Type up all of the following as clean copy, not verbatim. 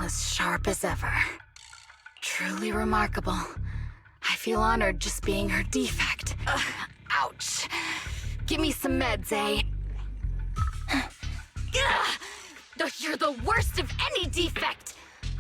as sharp as ever. Truly remarkable. I feel honored just being her defect. Ouch. Give me some meds, eh? You're the worst of any defect!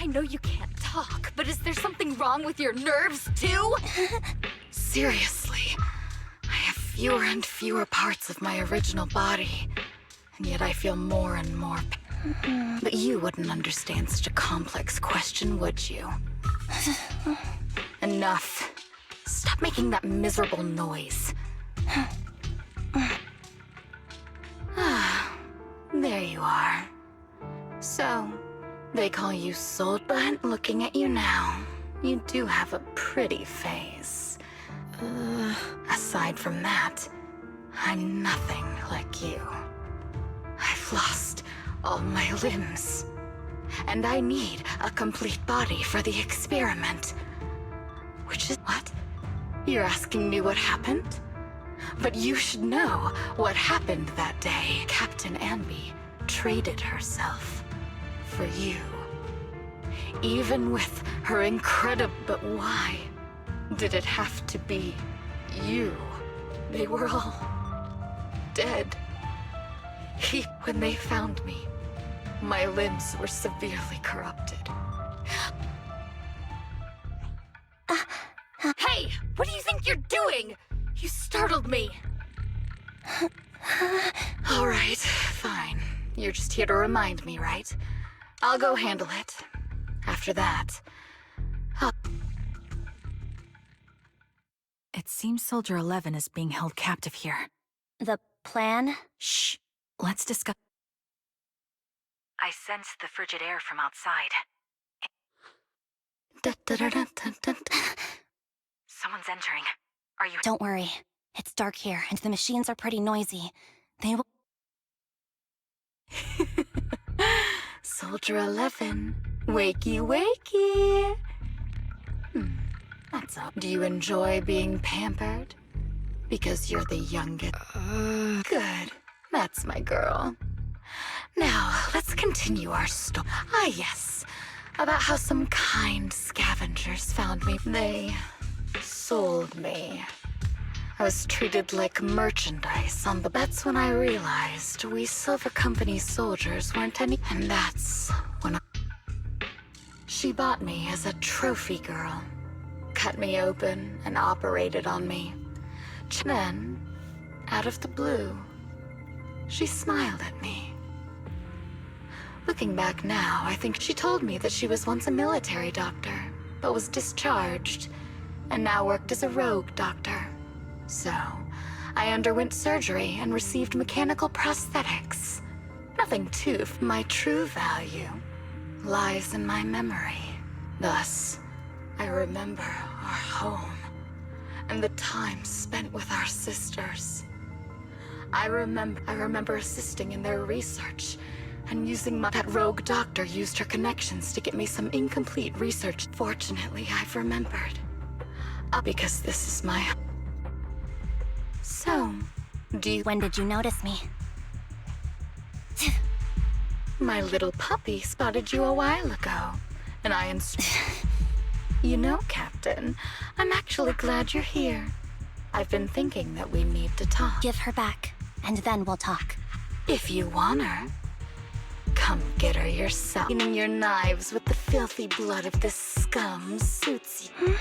I know you can't talk, but is there something wrong with your nerves, too? Seriously, I have fewer and fewer parts of my original body, and yet I feel more and more pain. But you wouldn't understand such a complex question, would you? Enough. Stop making that miserable noise. There you are. So, they call you Soul, but looking at you now, you do have a pretty face. Aside from that, I'm nothing like you. I've lost all my limbs, and I need a complete body for the experiment. Which is what? You're asking me what happened? But you should know what happened that day. Captain Anby traded herself for you. Even with her incredible... But why did it have to be you? They were all dead. When they found me, my limbs were severely corrupted. Hey! What do you think you're doing? You startled me. All right, fine. You're just here to remind me, right? I'll go handle it. After that, It seems Soldier 11 is being held captive here. The plan? Shh. Let's discuss. I sense the frigid air from outside. Someone's entering. Are you... Don't worry. It's dark here, and the machines are pretty noisy. They will... Soldier 11, wakey wakey. That's all. Do you enjoy being pampered? Because you're the youngest. Good. That's my girl. Now, let's continue our story. Ah, yes. About how some kind scavengers found me. They sold me. I was treated like merchandise on the... That's when I realized we Silver Company soldiers weren't any... And that's when she bought me as a trophy girl. Cut me open and operated on me. Then, out of the blue, she smiled at me. Looking back now, I think she told me that she was once a military doctor, but was discharged, and now worked as a rogue doctor. So, I underwent surgery and received mechanical prosthetics. Nothing too. My true value lies in my memory. Thus, I remember our home and the time spent with our sisters. I remember assisting in their research and using that rogue doctor used her connections to get me some incomplete research. Fortunately, I've remembered. Because this is my... So, do you... When did you notice me? My little puppy spotted you a while ago, and I You know, Captain, I'm actually glad you're here. I've been thinking that we need to talk. Give her back, and then we'll talk. If you want her, come get her yourself. Cleaning your knives with the filthy blood of this scum suits you.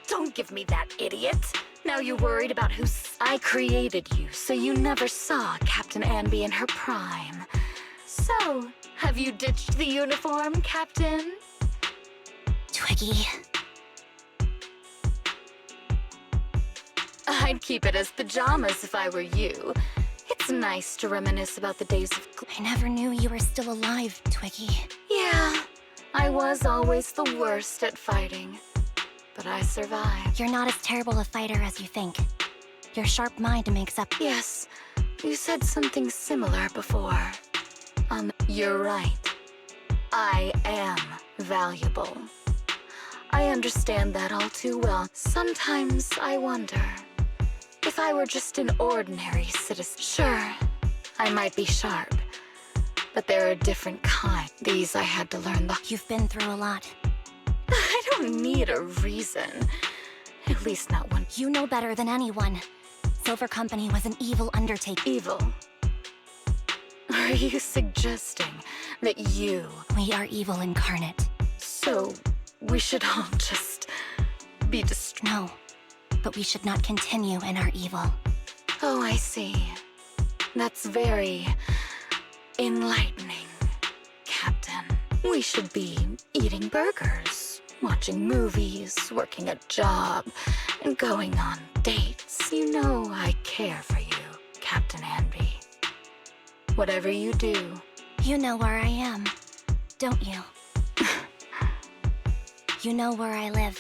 Don't give me that, idiot. Now you're worried about I created you, so you never saw Captain Anby in her prime. So, have you ditched the uniform, Captain? Twiggy. I'd keep it as pajamas if I were you. It's nice to reminisce about the days of... I never knew you were still alive, Twiggy. Yeah, I was always the worst at fighting. But I survived. You're not as terrible a fighter as you think. Your sharp mind makes up... Yes, you said something similar before. You're right. I am valuable. I understand that all too well. Sometimes I wonder if I were just an ordinary citizen. Sure, I might be sharp, but there are different kinds. These I had to learn the... You've been through a lot. I don't need a reason. At least not one. You know better than anyone. Silver Company was an evil undertaking. Evil. Are you suggesting that you... We are evil incarnate. So, we should all just be destroyed? No, but we should not continue in our evil. Oh, I see. That's very enlightening, Captain. We should be eating burgers, watching movies, working a job, and going on dates. You know I care for you, Captain Anby. Whatever you do. You know where I am, don't you? You know where I live,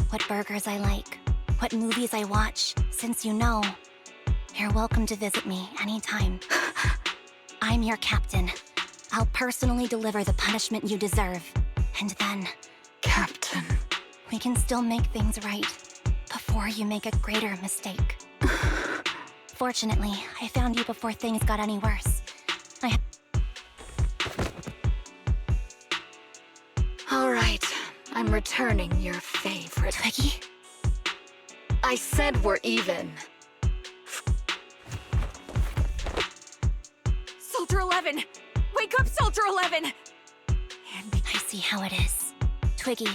what burgers I like, what movies I watch, since you know. You're welcome to visit me anytime. I'm your captain. I'll personally deliver the punishment you deserve. And then... Captain. We can still make things right before you make a greater mistake. Fortunately, I found you before things got any worse. All right, I'm returning your favorite. Twiggy? I said we're even. Soldier 11! Wake up, Soldier 11! I see how it is. Twiggy,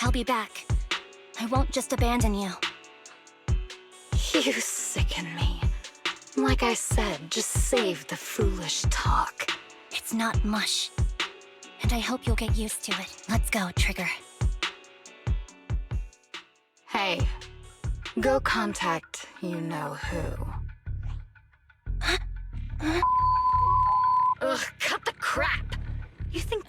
I'll be back. I won't just abandon you. You sicken me. Like I said, just save the foolish talk. It's not mush. And I hope you'll get used to it. Let's go, Trigger. Hey, go contact you-know-who. Ugh, cut the crap! You think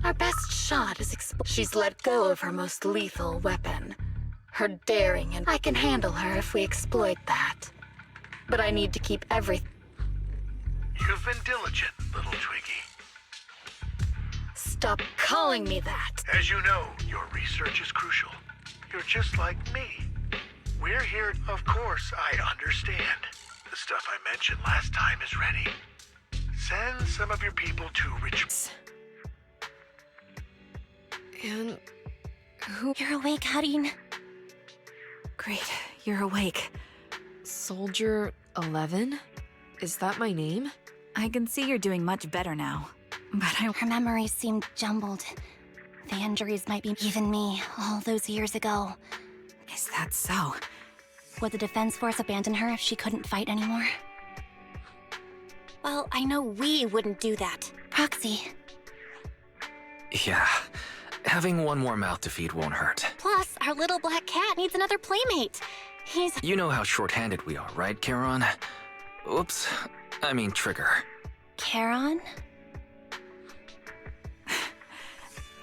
our best shot is she's let go of her most lethal weapon. Her daring, and I can handle her if we exploit that. But I need to keep everything. You've been diligent, little Twiggy. Stop calling me that! As you know, your research is crucial. You're just like me. We're here. Of course, I understand. The stuff I mentioned last time is ready. Send some of your people to And who? You're awake, Hareen. Great, you're awake. Soldier 11? Is that my name? I can see you're doing much better now. But Her memories seemed jumbled. The injuries might be even me, all those years ago. Is that so? Would the Defense Force abandon her if she couldn't fight anymore? Well, I know we wouldn't do that. Proxy. Yeah, having one more mouth to feed won't hurt. Plus, our little black cat needs another playmate. He's... You know how short-handed we are, right, Charon? Oops, I mean Trigger. Charon?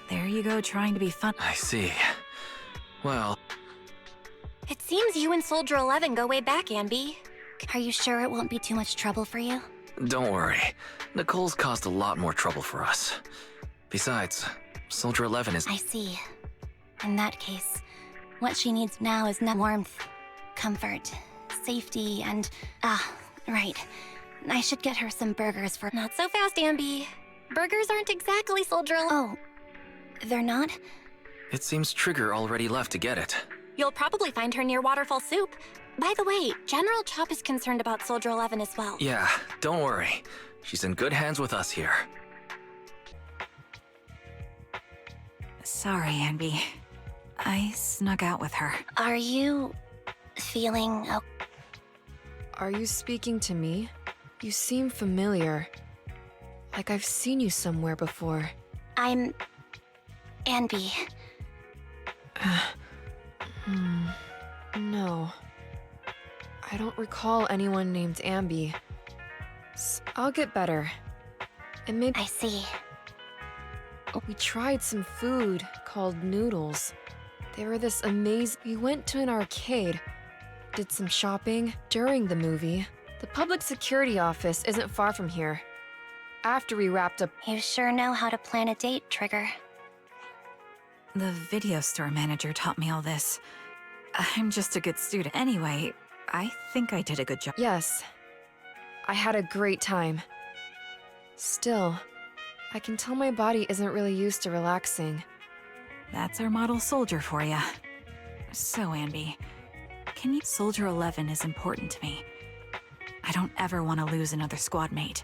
There you go, trying to be fun. I see. Well... It seems you and Soldier 11 go way back, Anby. Are you sure it won't be too much trouble for you? Don't worry. Nicole's caused a lot more trouble for us. Besides, Soldier 11 is... I see. In that case, what she needs now is warmth, comfort, safety, and... right. I should get her some burgers for... Not so fast, Anby. Burgers aren't exactly Soldier... Oh, they're not? It seems Trigger already left to get it. You'll probably find her near Waterfall Soup. By the way, General Chop is concerned about Soldier 11 as well. Yeah, don't worry. She's in good hands with us here. Sorry, Anby. I snuck out with her. Are you... feeling... oh, Are you speaking to me? You seem familiar. Like I've seen you somewhere before. I'm... Anby. No. I don't recall anyone named Anby. I'll get better. And maybe I see. we tried some food called noodles. They were this amazing... We went to an arcade, did some shopping during the movie. The public security office isn't far from here. After we wrapped up... You sure know how to plan a date, Trigger. The video store manager taught me all this. I'm just a good student. Anyway, I think I did a good job. Yes. I had a great time. Still, I can tell my body isn't really used to relaxing. That's our model soldier for ya. So, Anby, can you... Soldier 11 is important to me. I don't ever want to lose another squad mate.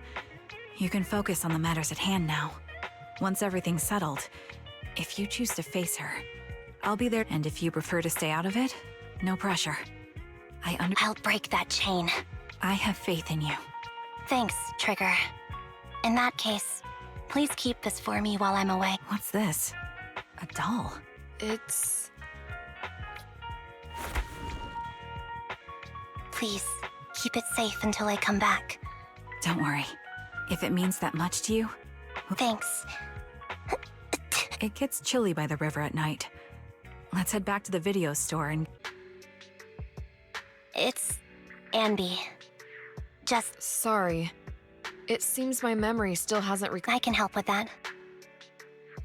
You can focus on the matters at hand now. Once everything's settled, if you choose to face her, I'll be there. And if you prefer to stay out of it, no pressure. I'll break that chain. I have faith in you. Thanks, Trigger. In that case, please keep this for me while I'm away. What's this? A doll? It's... Please, keep it safe until I come back. Don't worry. If it means that much to you... Thanks. It gets chilly by the river at night. Let's head back to the video store and... It's... Anby. Just... Sorry. It seems my memory still hasn't I can help with that.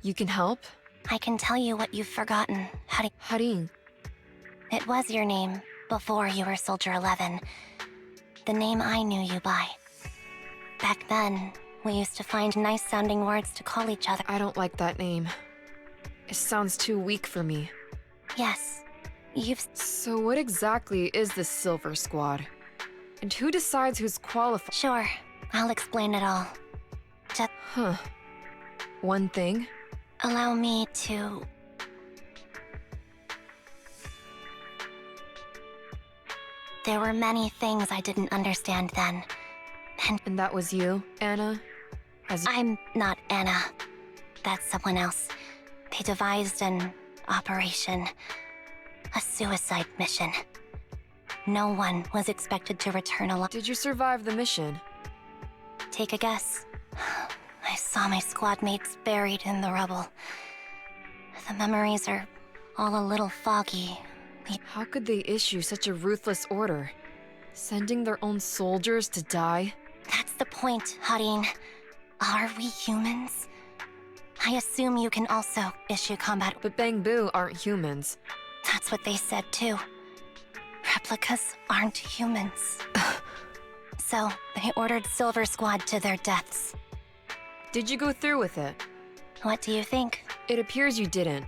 You can help? I can tell you what you've forgotten. Harin. It was your name before you were Soldier 11. The name I knew you by. Back then, we used to find nice-sounding words to call each other. I don't like that name. It sounds too weak for me. Yes, you've... So what exactly is this Silver Squad? And who decides who's qualified? Sure, I'll explain it all. Just Huh. One thing? allow me to... There were many things I didn't understand then. And that was you, Anna? I'm not Anna. That's someone else. They devised an operation. A suicide mission. No one was expected to return alive. Did you survive the mission? Take a guess. I saw my squad mates buried in the rubble. The memories are all a little foggy. How could they issue such a ruthless order? Sending their own soldiers to die? That's the point, Harin. Are we humans? I assume you can also issue combat. But Bangbu aren't humans. That's what they said too. Replicas aren't humans. So, they ordered Silver Squad to their deaths. Did you go through with it? What do you think? It appears you didn't.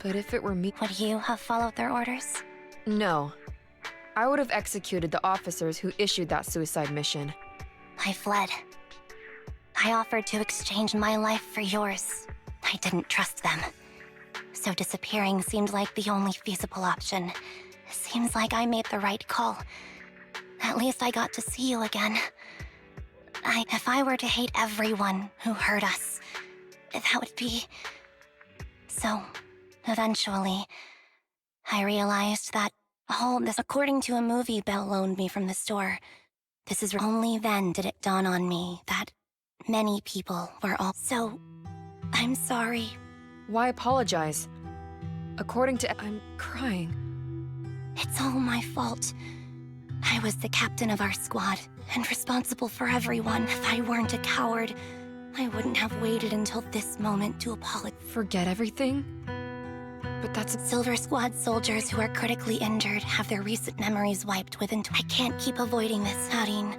But if it were me... Would you have followed their orders? No. I would have executed the officers who issued that suicide mission. I fled. I offered to exchange my life for yours. I didn't trust them. So disappearing seemed like the only feasible option. Seems like I made the right call. At least I got to see you again. If I were to hate everyone who hurt us, that would be... So, eventually, I realized that all this, according to a movie Belle loaned me from the store, this is only then did it dawn on me that many people were all... So, I'm sorry. Why apologize? According to... I'm crying. It's all my fault. I was the captain of our squad, and responsible for everyone. If I weren't a coward, I wouldn't have waited until this moment to apologize. Forget everything? But that's... Silver Squad soldiers who are critically injured have their recent memories wiped within... I can't keep avoiding this, Harin.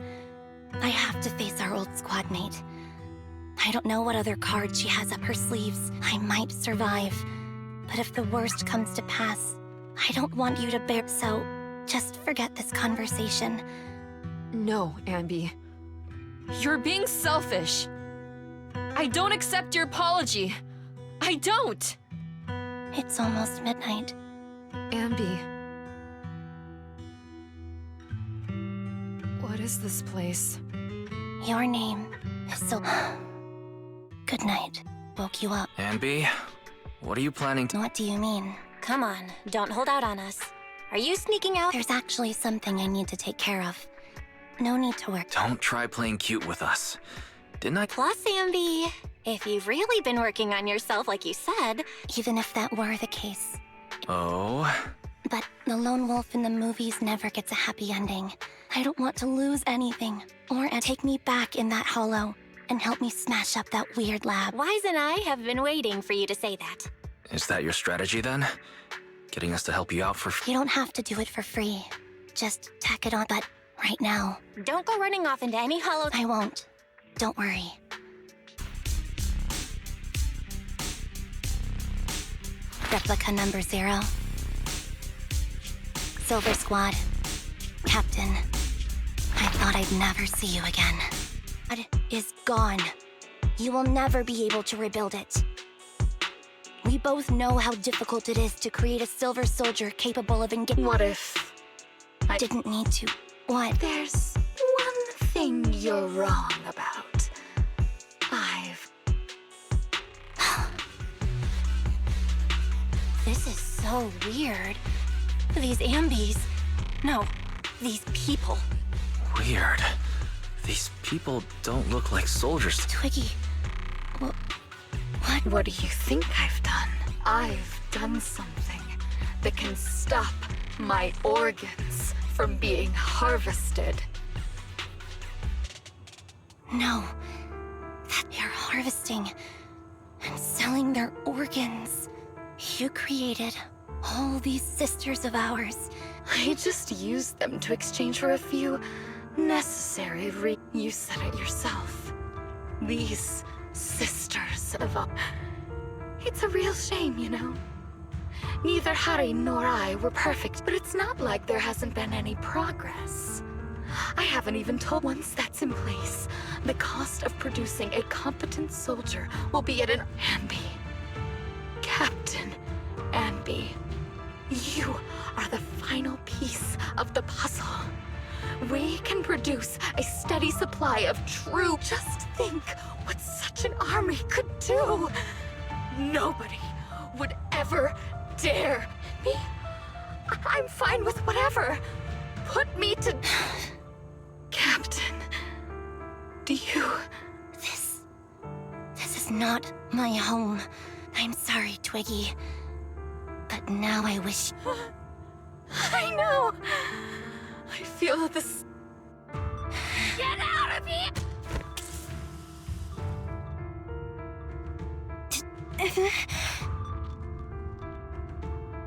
I have to face our old squad mate. I don't know what other cards she has up her sleeves. I might survive. But if the worst comes to pass, I don't want you to bear... So, just forget this conversation. No, Anby. You're being selfish. I don't accept your apology. I don't! It's almost midnight. Anby. What is this place? Your name is so... Good night. Woke you up. Anby, what are you planning to... What do you mean? Come on, don't hold out on us. Are you sneaking out? There's actually something I need to take care of. No need to work. Don't try playing cute with us. Didn't I... Plus, Anby, if you've really been working on yourself like you said... Even if that were the case. Oh? But the lone wolf in the movies never gets a happy ending. I don't want to lose anything. Or take me back in that hollow and help me smash up that weird lab. Wise and I have been waiting for you to say that. Is that your strategy then? Getting us to help you out for... You don't have to do it for free. Just tack it on, but right now... Don't go running off into any hollow... I won't. Don't worry. Replica number 0. Silver Squad. Captain. I thought I'd never see you again. It is gone. You will never be able to rebuild it. We both know how difficult it is to create a silver soldier capable of engaging. What if I Didn't need to. What? There's one thing you're wrong about. This is so weird. These ambies. No, these people. Weird. These people don't look like soldiers. Twiggy. What? What do you think I've done? I've done something that can stop my organs from being harvested. No. That they're harvesting and selling their organs. You created all these sisters of ours. I just used them to exchange for a few necessary You said it yourself. These sisters of ours. It's a real shame, you know. Neither Harry nor I were perfect, but it's not like there hasn't been any progress. I haven't even told. Once that's in place, the cost of producing a competent soldier will be at an Anby. Captain Anby, you are the final piece of the puzzle. We can produce a steady supply of true. Just think what such an army could do. Nobody would ever dare me. I'm fine with whatever. Put me to... Captain, do you... This is not my home. I'm sorry, Twiggy. But now I wish... I know. I feel this... Get out of here!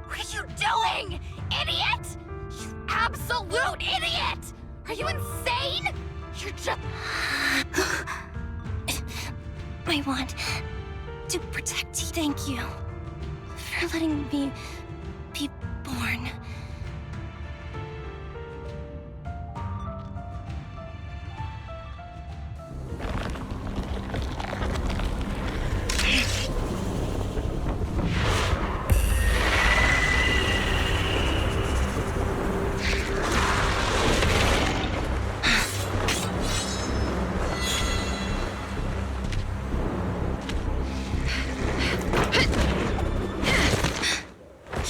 What are you doing, idiot? You absolute idiot! Are you insane? You're just... I want to protect you. Thank you for letting me be born.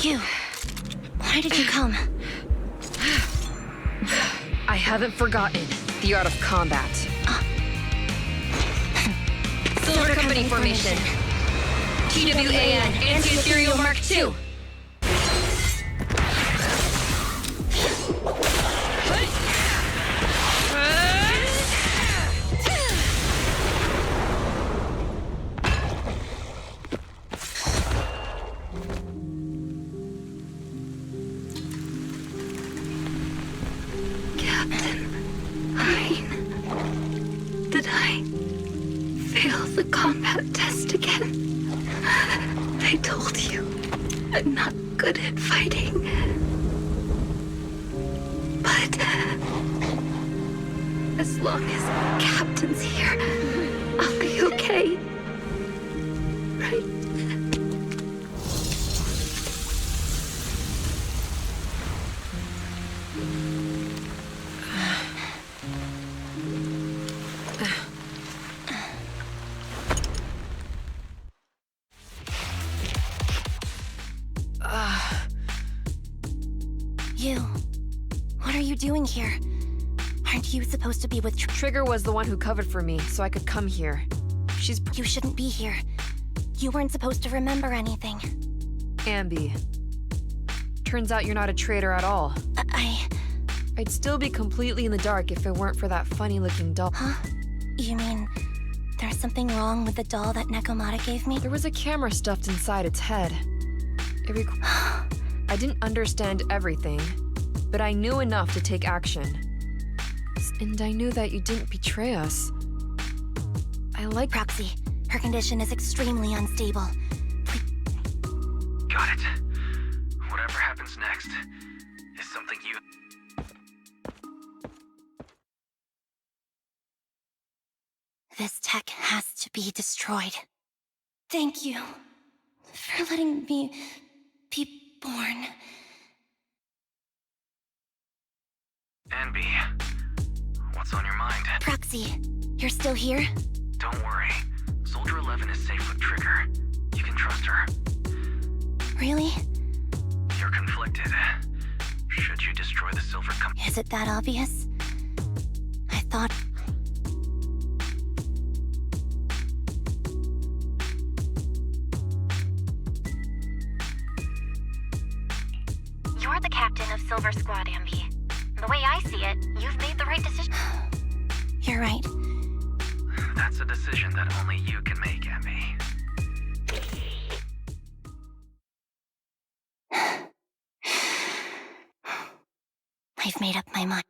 You. Why did you come? I haven't forgotten the art of combat. Silver Company formation. TWAN, Anti-Ethereal Mark II. Did I fail the combat test again? I told you I'm not good at fighting. But as long as Captain's here, I'll be okay. Right? You. What are you doing here? Aren't you supposed to be with Trigger was the one who covered for me, so I could come here. She's You shouldn't be here. You weren't supposed to remember anything. Anby. Turns out you're not a traitor at all. I'd still be completely in the dark if it weren't for that funny-looking doll. Huh? You mean there's something wrong with the doll that Nekomata gave me? There was a camera stuffed inside its head. I didn't understand everything, but I knew enough to take action. And I knew that you didn't betray us. I like... Proxy, her condition is extremely unstable. Got tech has to be destroyed. Thank you for letting me be born. Anby, what's on your mind? Proxy, you're still here? Don't worry. Soldier 11 is safe with Trigger. You can trust her. Really? You're conflicted. Should you destroy the Silver Company? Is it that obvious? I thought... You're the captain of Silver Squad, Anby. The way I see it, you've made the right decision. You're right. That's a decision that only you can make, Anby. I've made up my mind.